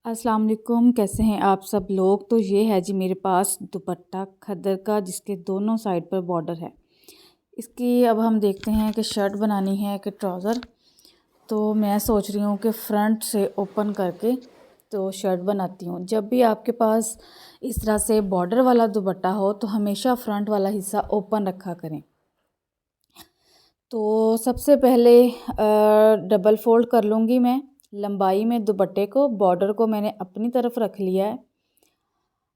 अस्सलाम वालेकुम, कैसे हैं आप सब लोग। तो ये है जी मेरे पास दुपट्टा खद्दर का जिसके दोनों साइड पर बॉर्डर है। इसकी अब हम देखते हैं कि शर्ट बनानी है कि ट्राउज़र। तो मैं सोच रही हूँ कि फ़्रंट से ओपन करके तो शर्ट बनाती हूँ। जब भी आपके पास इस तरह से बॉर्डर वाला दुपट्टा हो तो हमेशा फ़्रंट वाला हिस्सा ओपन रखा करें। तो सबसे पहले डबल फ़ोल्ड कर लूँगी मैं लंबाई में दुपट्टे को। बॉर्डर को मैंने अपनी तरफ रख लिया है।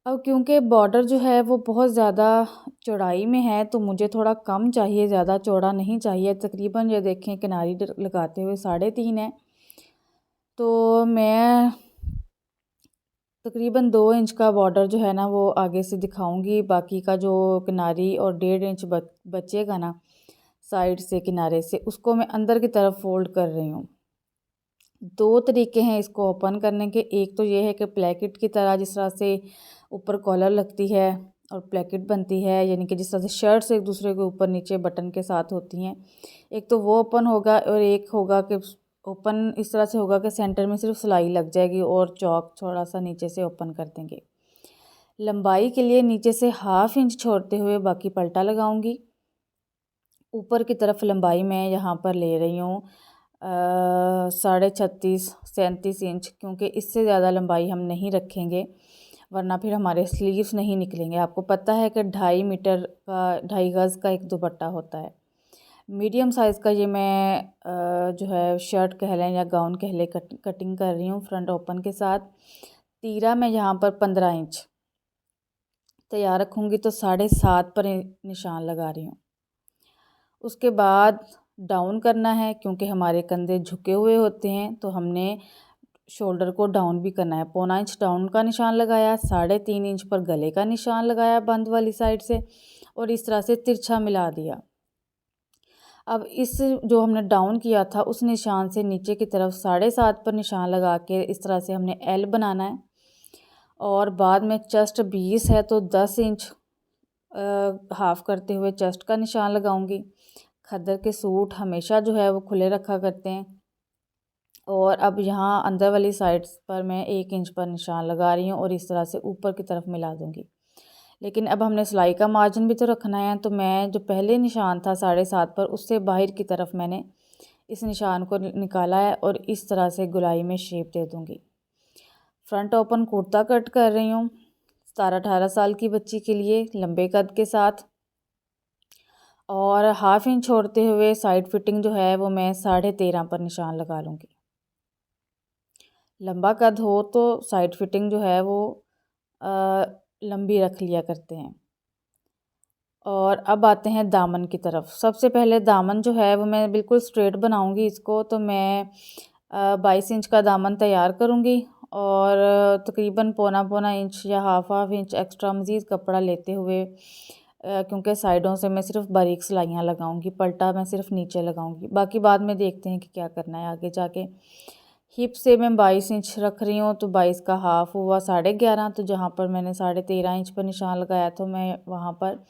अब क्योंकि बॉर्डर जो है वो बहुत ज़्यादा चौड़ाई में है तो मुझे थोड़ा कम चाहिए, ज़्यादा चौड़ा नहीं चाहिए। तकरीबन ये देखें किनारी लगाते हुए 3.5 है। तो मैं तकरीबन 2 इंच का बॉर्डर जो है ना वो आगे से दिखाऊंगी। बाकी का जो किनारी और 1.5 इंच बचेगा ना साइड से किनारे से, उसको मैं अंदर की तरफ फोल्ड कर रही हूँ। 2 तरीके हैं इसको ओपन करने के। एक तो ये है कि प्लेकेट की तरह जिस तरह से ऊपर कॉलर लगती है और प्लेकेट बनती है, यानी कि जिस तरह से शर्ट्स एक दूसरे के ऊपर नीचे बटन के साथ होती हैं, एक तो वो ओपन होगा और एक होगा कि ओपन इस तरह से होगा कि सेंटर में सिर्फ सिलाई लग जाएगी और चौक थोड़ा सा नीचे से ओपन कर देंगे। लंबाई के लिए नीचे से 1/2 इंच छोड़ते हुए बाकी पलटा लगाऊंगी। ऊपर की तरफ लंबाई मैं यहाँ पर ले रही हूँ 36.5-37 इंच, क्योंकि इससे ज़्यादा लंबाई हम नहीं रखेंगे वरना फिर हमारे स्लीव्स नहीं निकलेंगे। आपको पता है कि 2.5 मीटर का 2.5 गज़ का एक दुपट्टा होता है। मीडियम साइज़ का ये मैं जो है शर्ट कह लें या गाउन कह लें कटिंग कर रही हूँ फ्रंट ओपन के साथ। तीरा मैं यहाँ पर 15 इंच तैयार रखूँगी तो 7.5 पर निशान लगा रही हूँ। उसके बाद डाउन करना है, क्योंकि हमारे कंधे झुके हुए होते हैं तो हमने शोल्डर को डाउन भी करना है। 1/4 इंच डाउन का निशान लगाया, 3.5 इंच पर गले का निशान लगाया बंद वाली साइड से और इस तरह से तिरछा मिला दिया। अब इस जो हमने डाउन किया था उस निशान से नीचे की तरफ 7.5 पर निशान लगा के इस तरह से हमने एल बनाना है। और बाद में चेस्ट 20 है तो 10 इंच हाफ करते हुए चेस्ट का निशान लगाऊंगी। खद्दर के सूट हमेशा जो है वो खुले रखा करते हैं। और अब यहाँ अंदर वाली साइड पर मैं 1 इंच पर निशान लगा रही हूँ और इस तरह से ऊपर की तरफ मिला दूँगी। लेकिन अब हमने सिलाई का मार्जिन भी तो रखना है, तो मैं जो पहले निशान था 7.5 पर उससे बाहर की तरफ मैंने इस निशान को निकाला है और इस तरह से गुलाई में शेप दे दूँगी। फ्रंट ओपन कुर्ता कट कर रही हूँ 17-18 साल की बच्ची के लिए लंबे कद के साथ। और 1/2 इंच छोड़ते हुए साइड फिटिंग जो है वो मैं 13.5 पर निशान लगा लूँगी। लंबा कद हो तो साइड फिटिंग जो है वो लंबी रख लिया करते हैं। और अब आते हैं दामन की तरफ। सबसे पहले दामन जो है वो मैं बिल्कुल स्ट्रेट बनाऊंगी इसको। तो मैं 22 इंच का दामन तैयार करूंगी और तकरीबन 1.25 इंच या हाफ इंच एक्स्ट्रा मज़ीद कपड़ा लेते हुए, क्योंकि साइडों से मैं सिर्फ बारीक सिलाइयाँ लगाऊंगी, पलटा मैं सिर्फ नीचे लगाऊंगी। बाकी बाद में देखते हैं कि क्या करना है आगे जाके। हिप से मैं 22 इंच रख रही हूँ तो 22 का हाफ हुआ 11.5। तो जहाँ पर मैंने 13.5 इंच पर निशान लगाया तो मैं वहाँ पर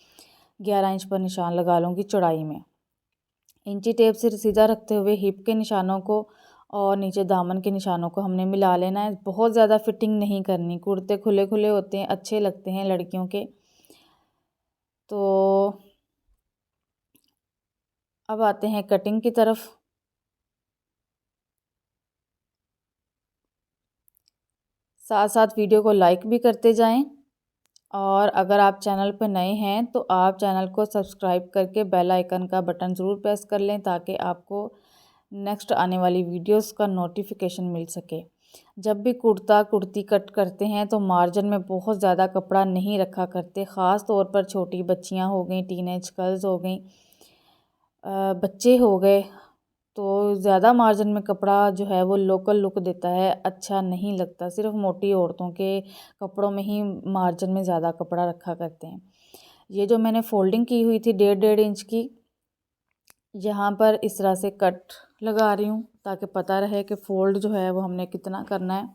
11 इंच पर निशान लगा लूँगी चौड़ाई में। इंची टेप से सीधा रखते हुए हिप के निशानों को और नीचे दामन के निशानों को हमने मिला लेना है। बहुत ज़्यादा फिटिंग नहीं करनी। कुर्ते खुले खुले होते हैं, अच्छे लगते हैं लड़कियों के। तो अब आते हैं कटिंग की तरफ। साथ साथ वीडियो को लाइक भी करते जाएं और अगर आप चैनल पर नए हैं तो आप चैनल को सब्सक्राइब करके बेल आइकन का बटन ज़रूर प्रेस कर लें ताकि आपको नेक्स्ट आने वाली वीडियोस का नोटिफिकेशन मिल सके। जब भी कुर्ता कुर्ती कट करते हैं तो मार्जिन में बहुत ज़्यादा कपड़ा नहीं रखा करते। ख़ास तौर पर छोटी बच्चियां हो गई, टीनेज गर्ल्स हो गई, बच्चे हो गए, तो ज़्यादा मार्जिन में कपड़ा जो है वो लोकल लुक देता है, अच्छा नहीं लगता। सिर्फ मोटी औरतों के कपड़ों में ही मार्जिन में ज़्यादा कपड़ा रखा करते हैं। ये जो मैंने फोल्डिंग की हुई थी 1.5 इंच की, यहाँ पर इस तरह से कट लगा रही हूँ ताकि पता रहे कि फोल्ड जो है वो हमने कितना करना है।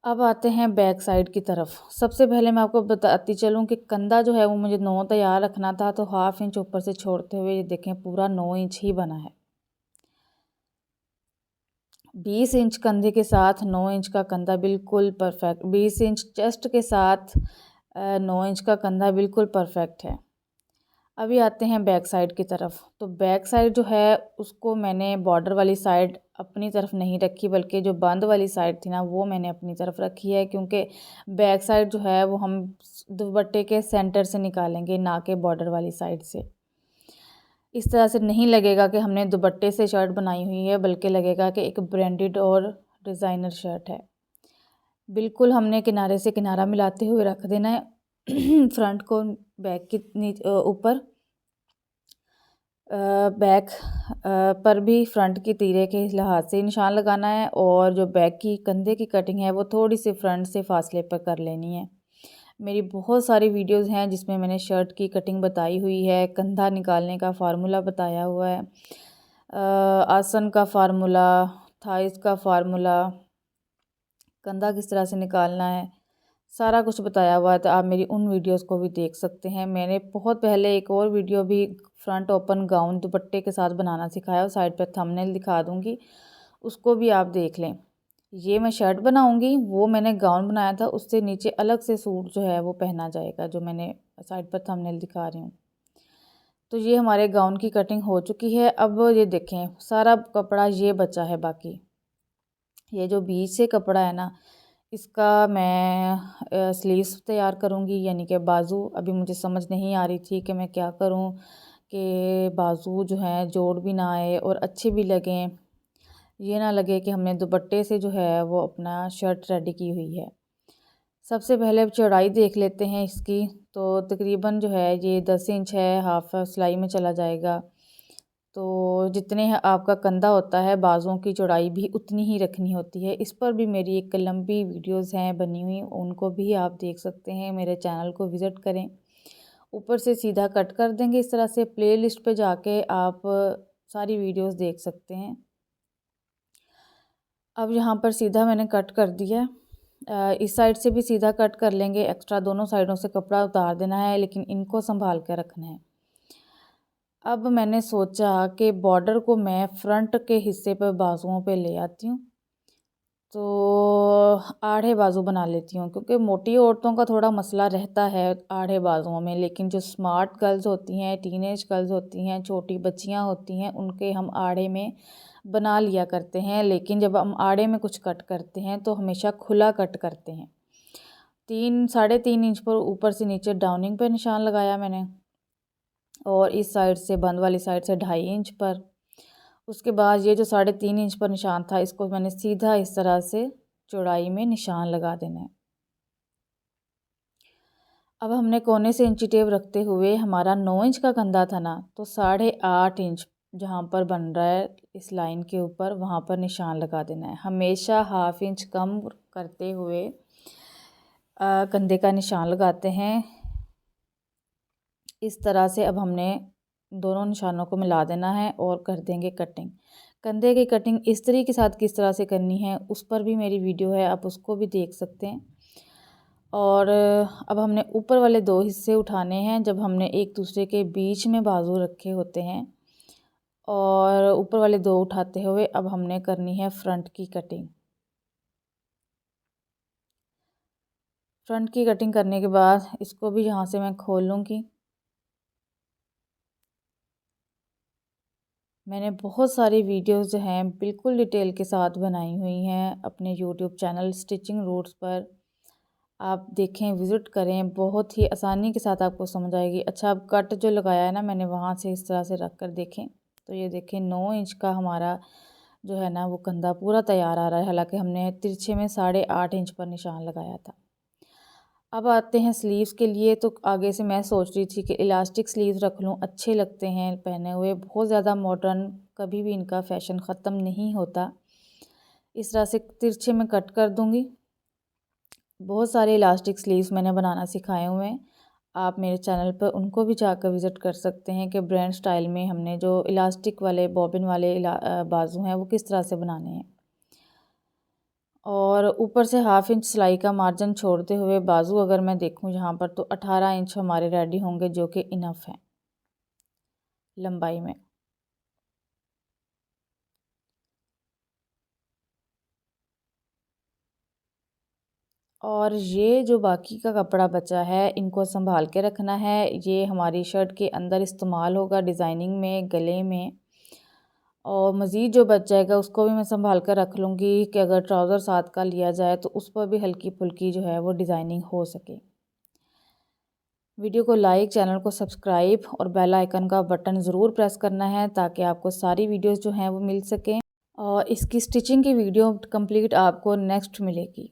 अब आते हैं बैक साइड की तरफ। सबसे पहले मैं आपको बताती चलूँ कि कंधा जो है वो मुझे 9 तैयार रखना था, तो 1/2 इंच ऊपर से छोड़ते हुए ये देखें पूरा 9 इंच ही बना है। 20 इंच कंधे के साथ 9 इंच का कंधा बिल्कुल परफेक्ट, 20 इंच चेस्ट के साथ 9 इंच का कंधा बिल्कुल परफेक्ट है। अभी आते हैं बैक साइड की तरफ। तो बैक साइड जो है उसको मैंने बॉर्डर वाली साइड अपनी तरफ नहीं रखी, बल्कि जो बंद वाली साइड थी ना वो मैंने अपनी तरफ रखी है, क्योंकि बैक साइड जो है वो हम दुपट्टे के सेंटर से निकालेंगे, ना कि बॉर्डर वाली साइड से। इस तरह से नहीं लगेगा कि हमने दुपट्टे से शर्ट बनाई हुई है, बल्कि लगेगा कि एक ब्रांडेड और डिज़ाइनर शर्ट है। बिल्कुल हमने किनारे से किनारा मिलाते हुए रख देना है फ्रंट को बैक की ऊपर, बैक पर भी फ्रंट की तीरे के लिहाज से निशान लगाना है, और जो बैक की कंधे की कटिंग है वो थोड़ी सी फ्रंट से फासले पर कर लेनी है। मेरी बहुत सारी वीडियोस हैं जिसमें मैंने शर्ट की कटिंग बताई हुई है, कंधा निकालने का फार्मूला बताया हुआ है, आसन का फार्मूला, थाइस का फार्मूला, कंधा किस तरह से निकालना है, सारा कुछ बताया हुआ है। तो आप मेरी उन वीडियोस को भी देख सकते हैं। मैंने बहुत पहले एक और वीडियो भी फ्रंट ओपन गाउन दुपट्टे के साथ बनाना सिखाया, और साइड पर थंबनेल दिखा दूँगी, उसको भी आप देख लें। ये मैं शर्ट बनाऊँगी, वो मैंने गाउन बनाया था, उससे नीचे अलग से सूट जो है वो पहना जाएगा, जो मैंने साइड पर थंबनेल दिखा रही हूँ। तो ये हमारे गाउन की कटिंग हो चुकी है। अब ये देखें, सारा कपड़ा ये बचा है बाकी। ये जो बीच से कपड़ा है ना, इसका मैं स्लीव्स तैयार करूँगी, यानी कि बाजू। अभी मुझे समझ नहीं आ रही थी कि मैं क्या करूँ कि बाजू जो हैं जोड़ भी ना आए और अच्छे भी लगें, ये ना लगे कि हमने दुपट्टे से जो है वो अपना शर्ट रेडी की हुई है। सबसे पहले अब चौड़ाई देख लेते हैं इसकी। तो तकरीबन जो है ये 10 इंच है, हाफ सिलाई में चला जाएगा। तो जितने आपका कंधा होता है, बाजुओं की चौड़ाई भी उतनी ही रखनी होती है। इस पर भी मेरी एक लंबी वीडियोस हैं बनी हुई, उनको भी आप देख सकते हैं, मेरे चैनल को विज़िट करें। ऊपर से सीधा कट कर देंगे इस तरह से। प्लेलिस्ट पे जाके आप सारी वीडियोस देख सकते हैं। अब यहाँ पर सीधा मैंने कट कर दिया। इस साइड से भी सीधा कट कर लेंगे, एक्स्ट्रा दोनों साइडों से कपड़ा उतार देना है, लेकिन इनको संभाल कर रखना है। अब मैंने सोचा कि बॉर्डर को मैं फ्रंट के हिस्से पर बाजुओं पे ले आती हूँ, तो आड़े बाजू बना लेती हूँ, क्योंकि मोटी औरतों का थोड़ा मसला रहता है आड़े बाजुओं में, लेकिन जो स्मार्ट गर्ल्स होती हैं, टीनेज गर्ल्स होती हैं, छोटी बच्चियाँ होती हैं, उनके हम आड़े में बना लिया करते हैं। लेकिन जब हम आड़े में कुछ कट करते हैं तो हमेशा खुला कट करते हैं। 3-3.5 इंच पर ऊपर से नीचे डाउनिंग पर निशान लगाया मैंने, और इस साइड से बंद वाली साइड से 2.5 इंच पर। उसके बाद ये जो 3.5 इंच पर निशान था, इसको मैंने सीधा इस तरह से चौड़ाई में निशान लगा देना है। अब हमने कोने से इंची टेप रखते हुए, हमारा 9 इंच का कंधा था ना, तो 8.5 इंच जहाँ पर बन रहा है इस लाइन के ऊपर, वहाँ पर निशान लगा देना है। हमेशा 1/2 इंच कम करते हुए कंधे का निशान लगाते हैं। इस तरह से अब हमने दोनों निशानों को मिला देना है और कर देंगे कटिंग। कंधे की कटिंग इस्त्री के साथ किस तरह से करनी है, उस पर भी मेरी वीडियो है, आप उसको भी देख सकते हैं। और अब हमने ऊपर वाले 2 हिस्से उठाने हैं, जब हमने एक दूसरे के बीच में बाजू रखे होते हैं, और ऊपर वाले 2 उठाते हुए अब हमने करनी है फ्रंट की कटिंग। फ्रंट की कटिंग करने के बाद इसको भी यहाँ से मैं खोल लूँगी। मैंने बहुत सारी वीडियोस जो हैं बिल्कुल डिटेल के साथ बनाई हुई हैं अपने यूट्यूब चैनल स्टिचिंग रूट्स पर, आप देखें, विज़िट करें, बहुत ही आसानी के साथ आपको समझ आएगी। अच्छा, अब कट जो लगाया है ना मैंने, वहाँ से इस तरह से रख कर देखें, तो ये देखें 9 इंच का हमारा जो है ना वो कंधा पूरा तैयार आ रहा है, हालांकि हमने तिरछे में 8.5 इंच पर निशान लगाया था। अब आते हैं स्लीव्स के लिए। तो आगे से मैं सोच रही थी कि इलास्टिक स्लीव्स रख लूँ, अच्छे लगते हैं पहने हुए, बहुत ज़्यादा मॉडर्न, कभी भी इनका फैशन ख़त्म नहीं होता। इस तरह से तिरछे में कट कर दूँगी। बहुत सारे इलास्टिक स्लीव्स मैंने बनाना सिखाए हुए हैं, आप मेरे चैनल पर उनको भी जाकर विज़िट कर सकते हैं कि ब्रांड स्टाइल में हमने जो इलास्टिक वाले बॉबिन वाले बाजू हैं वो किस तरह से बनाने हैं। और ऊपर से 1/2 इंच सिलाई का मार्जिन छोड़ते हुए बाजू अगर मैं देखूं यहाँ पर, तो 18 इंच हमारे रेडी होंगे, जो कि इनफ है लंबाई में। और ये जो बाकी का कपड़ा बचा है इनको संभाल के रखना है। ये हमारी शर्ट के अंदर इस्तेमाल होगा, डिज़ाइनिंग में, गले में। और मज़ीद जो बच जाएगा उसको भी मैं संभाल कर रख लूँगी कि अगर ट्राउज़र साथ का लिया जाए तो उस पर भी हल्की फुल्की जो है वो डिज़ाइनिंग हो सके। वीडियो को लाइक, चैनल को सब्सक्राइब और बेल आइकन का बटन ज़रूर प्रेस करना है ताकि आपको सारी वीडियोस जो हैं वो मिल सकें। और इसकी स्टिचिंग की वीडियो कंप्लीट आपको नेक्स्ट मिलेगी।